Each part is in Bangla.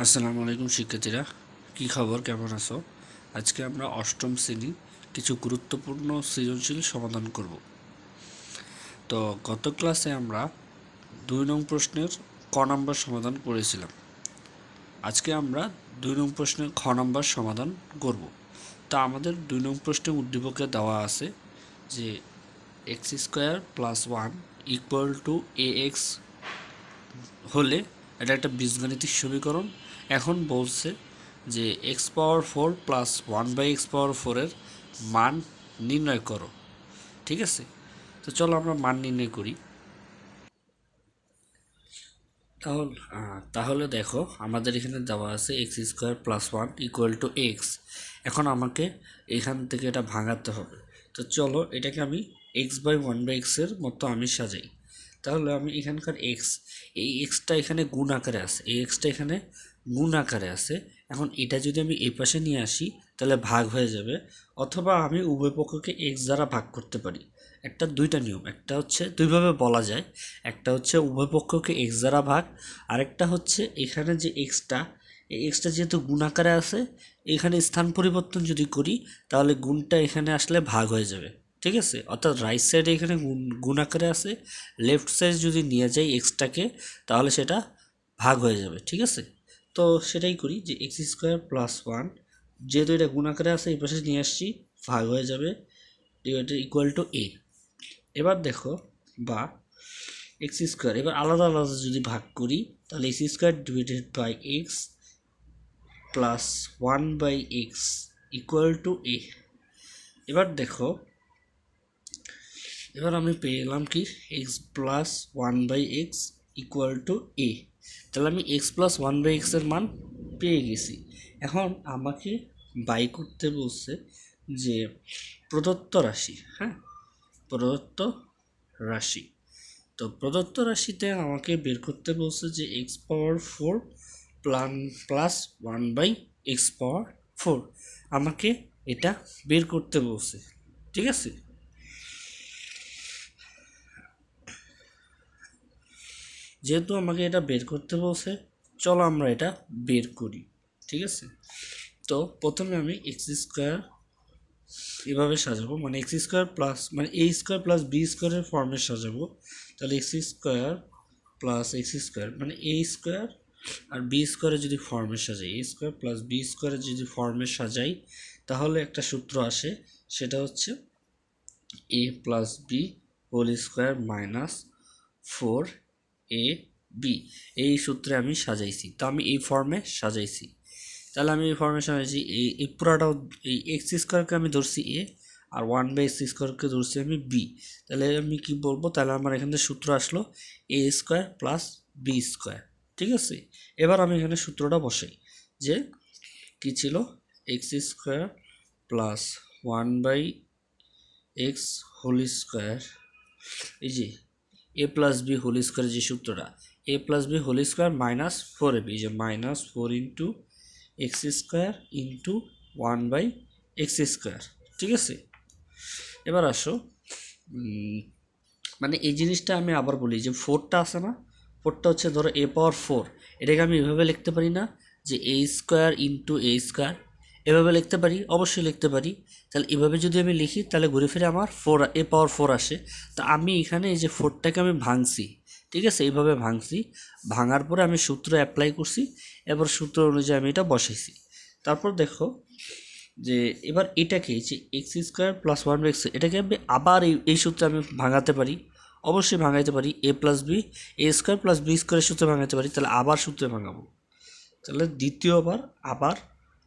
আসসালামু আলাইকুম শিক্ষার্থীরা, কি খবর, কেমন আছো? আজকে আমরা অষ্টম শ্রেণী কিছু গুরুত্বপূর্ণ সৃজনশীল সমাধান করব। তো গত ক্লাসে আমরা 2 নং প্রশ্নের ক নম্বর সমাধান করেছিলাম। আজকে আমরা 2 নং প্রশ্নের খ নম্বর সমাধান করব। তা আমাদের 2 নং প্রশ্নে উদ্দীপকে দেওয়া আছে যে x² + 1 = ax হলে এটা একটা বীজগণিতিক সমীকরণ। এখন বলছে যে x⁴ + 1/x⁴ এর মান নির্ণয় করো। ঠিক আছে, তো চলো আমরা মান নির্ণয় করি। তাহলে দেখো, আমাদের এখানে দেওয়া আছে x² + 1 = x। এখন আমাকে এখান থেকে এটা ভাঙাতে হবে। তো চলো এটাকে আমি x/1/x এর মতো আমি সাজাই। তাহলে আমি এখানকার এই এক্সটা এখানে গুণ আকারে আছে, এই এক্সটা এখানে গুণ আকারে আছে। এখন এটা যদি আমি এই পাশে নিয়ে আসি তাহলে ভাগ হয়ে যাবে, অথবা আমি উভয় পক্ষকে এক্স দ্বারা ভাগ করতে পারি। একটা দুইটা নিয়ম, একটা হচ্ছে দুইভাবে বলা যায়। একটা হচ্ছে উভয় পক্ষকে এক্স দ্বারা ভাগ, আরেকটা হচ্ছে এখানে যে এক্সটা, এই এক্সটা যেহেতু গুণ আকারে আছে, এখানে স্থান পরিবর্তন যদি করি তাহলে গুণটা এখানে আসলে ভাগ হয়ে যাবে। ঠিক আছে, অর্থাৎ রাইট সাইডে এখানে গুণ আকারে আছে, লেফট সাইড যদি নিয়ে যাই এক্সটাকে তাহলে সেটা ভাগ হয়ে যাবে। ঠিক আছে, তো সেটাই করি যে x² + 1, যেহেতু এটা গুণ আকারে আছে এই পাশে নিয়ে আসছি, ভাগ হয়ে যাবে = a। এবার দেখো, বা x², এবার আলাদা আলাদা যদি ভাগ করি তাহলে x² / x + 1/x = a। এবার দেখো, এবার আমি পেয়ে গেলাম কি x + 1/x = a। তাহলে আমি x + 1/x এর মান পেয়ে গেছি। এখন আমাকে বাই করতে বলছে যে প্রদত্ত রাশি, প্রদত্ত রাশি। তো প্রদত্ত রাশিতে আমাকে বের করতে বলছে যে x⁴ + 1/x⁴। আমাকে এটা বের করতে বলছে। ঠিক আছে, যেহেতু আমাকে এটা বের করতে বলছে, চলো আমরা এটা বের করি। ঠিক আছে, তো প্রথমে আমি x² এভাবে সাজাবো, মানে x² প্লাস মানে a² + b² এর ফর্মে সাজাবো। তাহলে x² + x² মানে a² আর b² যদি ফর্মে সাজাই, a² + b² যদি ফর্মে সাজাই তাহলে একটা সূত্র আসে, সেটা হচ্ছে a + b² - 4ab। এই সূত্রে আমি সাজাইছি, তো আমি এই ফর্মে সাজাইছি। তাহলে আমি এই ফর্মে সাজাইছি, এই পুরাটাও এই x² আমি ধরছি a, আর 1/x² ধরছি আমি b। তাহলে আমি কি বলবো, তাহলে আমার এখান থেকে সূত্র আসলো a² + b²। ঠিক আছে, এবার আমি এখানে সূত্রটা বসাই যে কি ছিল, x² + 1/x², এই যে a + b² যে সূত্রটা, a + b² - 4ab, এই যে -4 × x² × 1/x²। ঠিক আছে, এবার আসো, মানে এই জিনিসটা আমি আবার বলি যে 4টা আছে না, 4টা হচ্ছে ধরো a⁴, এটাকে আমি এভাবে লিখতে পারি না যে a² × a², এভাবে লিখতে পারি, অবশ্যই লিখতে পারি। তাহলে এভাবে যদি আমি লিখি তাহলে ঘুরে ফিরে আমার a⁴ আসে। তা আমি এখানে এই যে 4টাকে আমি ভাঙছি, ঠিক আছে, এইভাবে ভাঙছি, ভাঙার পরে আমি সূত্র অ্যাপ্লাই করছি, এবার সূত্র অনুযায়ী আমি এটা বসাইছি। তারপর দেখো যে এবার এটাকে যে x² + 1/x, এটাকে আমি আবার এই সূত্রে আমি ভাঙাতে পারি, অবশ্যই ভাঙাইতে পারি। a + b, a² + b² সূত্রে ভাঙাতে পারি, তাহলে আবার সূত্রে ভাঙাবো। তাহলে দ্বিতীয়বার আবার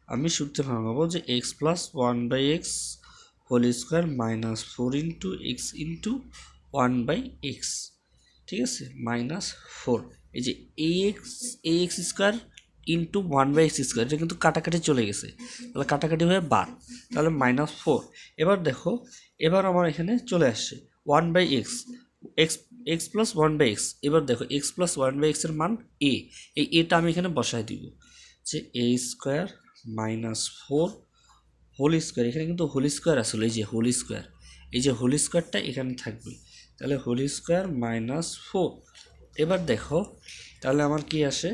আমি সূত্রে ভাঙাবো যে x + 1/x² - 4 × x × 1/x। ঠিক আছে, -4, এই যে ax² × 1/x², এটা কিন্তু কাটাকাটি চলে গেছে, তাহলে কাটাকাটি হয়ে বার, তাহলে -4। এবার দেখো, এবার আমার এখানে চলে আসছে 1/x, x + 1/x। এবার দেখো x + 1/x এর মান a, এই এটা আমি এখানে বসায় দিব যে a² - 4² এখানে কিন্তু হোল² আসলে, এই যে হোল², এই যে হোল²টা এখানে থাকবে, তাহলে হোল² - 4। এবার দেখো, তাহলে আমার কি আসে,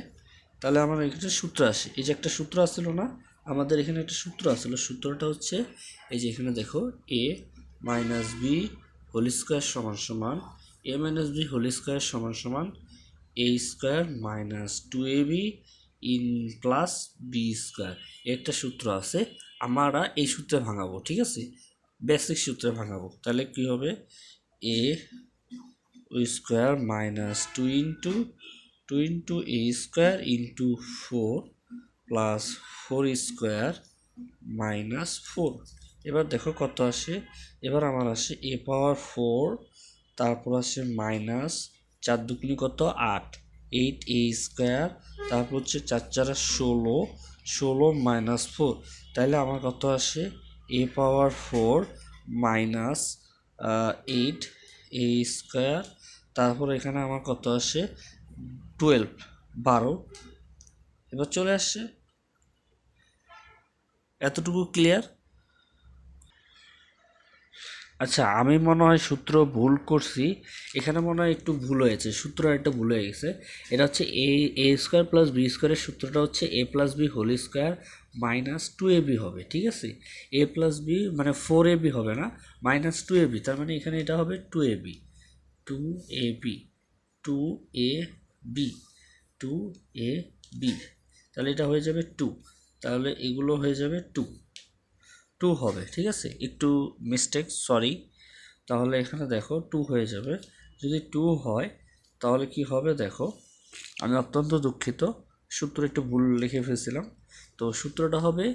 তাহলে আমার এখানে সূত্র আসে, এই যে একটা সূত্র আসছিল না, আমাদের এখানে একটা সূত্র আসছিল, সূত্রটা হচ্ছে এই যে এখানে দেখো A minus B whole square সমান সমান A minus B whole square সমান সমান A square minus two A B in plus B square. একটা সূত্র আছে, আমরা এই সূত্রে ভাঙাবো, ঠিক আছে, বেসিক সূত্রে ভাঙাবো। তাহলে কি হবে, A square minus two into A square into four plus four square minus four. এবার দেখো কত আসে, এবার আমার আসে এ পাওয়ার ফোর, তারপর আসে মাইনাস চার দুগুনি কত আট, এইট এ স্কোয়ার, তারপর হচ্ছে চার চারা ষোলো, ষোলো মাইনাস ফোর, তাহলে আমার কত আসে এ পাওয়ার ফোর মাইনাস এইট এ স্কোয়ার, তারপর এখানে আমার কত আসে টুয়েলভ, 12। এবার চলে আসছে, এতটুকু ক্লিয়ার? আচ্ছা, আমি মনে হয় সূত্র ভুল করছি, এখানে মনে হয় একটু ভুল হয়েছে, সূত্র একটা ভুল হয়ে গেছে। এটা হচ্ছে এ স্কোয়ার প্লাস বি স্কোয়ারের সূত্রটা হচ্ছে A plus B whole square minus two A B হবে, ঠিক আছে। এ প্লাস বি মানে ফোর এ বি হবে না, মাইনাস টু এ বি, তার মানে এখানে এটা হবে two A B, two A B, two A B, two A B, তাহলে এটা হয়ে যাবে টু, তাহলে এগুলো হয়ে যাবে টু, টু হবে, ঠিক আছে, একটু মিস্টেক, সরি। তাহলে এখানে দেখো টু হয়ে যাবে, যদি টু হয় তাহলে কি হবে দেখো, আমি অত্যন্ত দুঃখিত, সূত্র একটু ভুল লিখে ফেলছিলাম। তো সূত্রটা হবে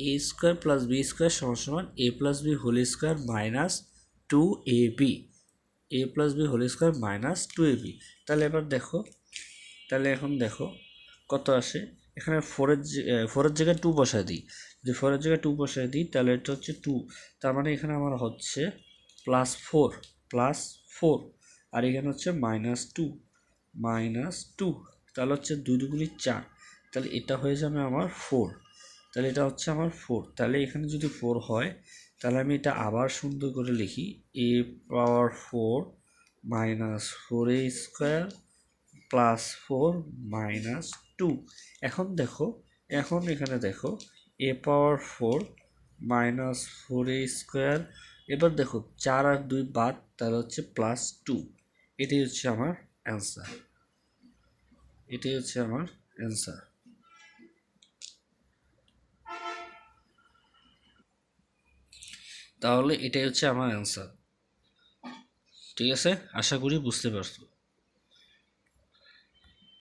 A square plus B square সমান সমান A plus B whole square minus two A B, A plus B whole square minus two A B. তাহলে এবার দেখো, তাহলে এখন দেখো কত আসে, এখানে ফোরের জায়গায় টু বসায় দিই, যদি ফোরের জায়গায় টু বসায় দিই তাহলে এটা হচ্ছে টু, তার মানে এখানে আমার হচ্ছে প্লাস ফোর, প্লাস ফোর, আর এখানে হচ্ছে মাইনাস টু, মাইনাস টু, তাহলে হচ্ছে দুই দুগুলি চার, তাহলে এটা হয়ে যাবে আমার ফোর, তাহলে এটা হচ্ছে আমার ফোর, তাহলে এখানে যদি ফোর হয় তাহলে আমি এটা আবার সুন্দর করে লিখি, A power four minus four A square plus four minus two. এখন দেখো, এখন এখানে দেখো A power four minus four A square, এবার দেখো চার আর দুই বাদ, তাহলে হচ্ছে প্লাস টু, এটাই হচ্ছে আমার অ্যান্সার, এটাই হচ্ছে আমার অ্যান্সার। তাহলে এটাই হচ্ছে আমার অ্যান্সার, ঠিক আছে, আশা করি বুঝতে পারছো।